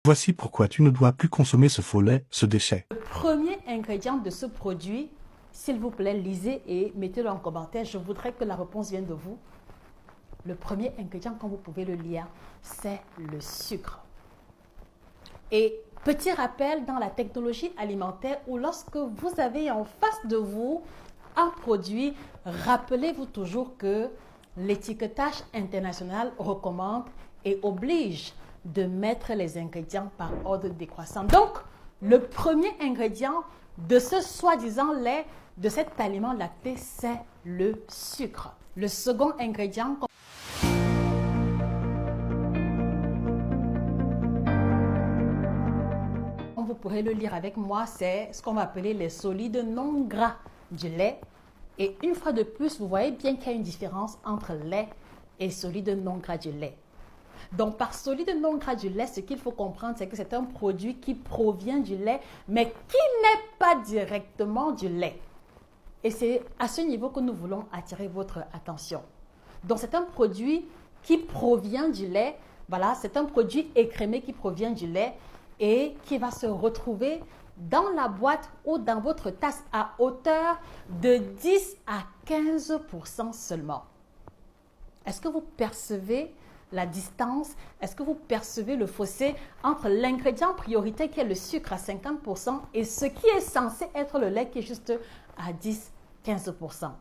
Voici pourquoi tu ne dois plus consommer ce faux lait, ce déchet. Le premier ingrédient de ce produit, s'il vous plaît, lisez et mettez-le en commentaire. Je voudrais que la réponse vienne de vous. Le premier ingrédient, comme vous pouvez le lire, c'est le sucre. Et petit rappel dans la technologie alimentaire où lorsque vous avez en face de vous un produit, rappelez-vous toujours que l'étiquetage international recommande et oblige de mettre les ingrédients par ordre décroissant. Donc, le premier ingrédient de ce soi-disant lait, de cet aliment lacté, c'est le sucre. Le second ingrédient, vous pourrez le lire avec moi, c'est ce qu'on va appeler les solides non gras du lait. Et une fois de plus, vous voyez bien qu'il y a une différence entre lait et solide non gras du lait. Donc, par solide non gras du lait, ce qu'il faut comprendre, c'est que c'est un produit qui provient du lait, mais qui n'est pas directement du lait. Et c'est à ce niveau que nous voulons attirer votre attention. Donc, c'est un produit qui provient du lait. Voilà, c'est un produit écrémé qui provient du lait et qui va se retrouver dans la boîte ou dans votre tasse à hauteur de 10 à 15% seulement. Est-ce que vous percevez la distance? Est-ce que vous percevez le fossé entre l'ingrédient prioritaire qui est le sucre à 50% et ce qui est censé être le lait qui est juste à 10-15%?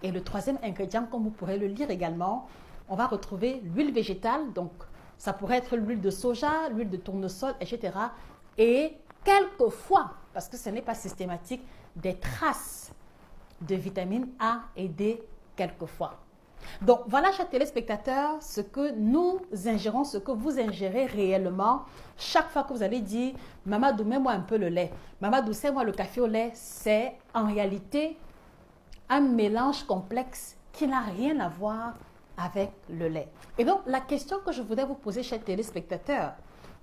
Et le troisième ingrédient, comme vous pourrez le lire également, on va retrouver l'huile végétale. Donc, ça pourrait être l'huile de soja, l'huile de tournesol, etc. Et quelquefois, parce que ce n'est pas systématique, des traces de vitamine A et D quelquefois. Donc, voilà, chers téléspectateurs, ce que nous ingérons, ce que vous ingérez réellement. Chaque fois que vous allez dire « Mamadou, mets-moi un peu le lait »,« Mamadou, sers-moi le café au lait », c'est en réalité un mélange complexe qui n'a rien à voir avec le lait. Et donc, la question que je voudrais vous poser, chers téléspectateurs,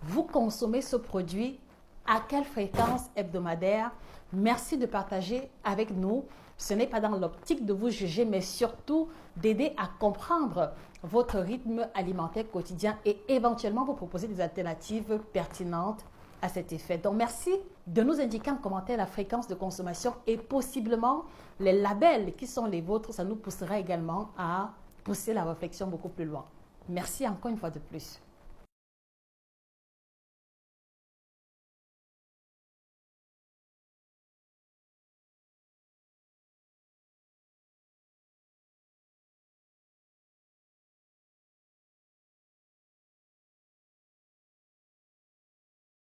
vous consommez ce produit à quelle fréquence hebdomadaire? Merci de partager avec nous. Ce n'est pas dans l'optique de vous juger, mais surtout d'aider à comprendre votre rythme alimentaire quotidien et éventuellement vous proposer des alternatives pertinentes à cet effet. Donc, merci de nous indiquer en commentaire la fréquence de consommation et possiblement les labels qui sont les vôtres. Ça nous poussera également à pousser la réflexion beaucoup plus loin. Merci encore une fois de plus.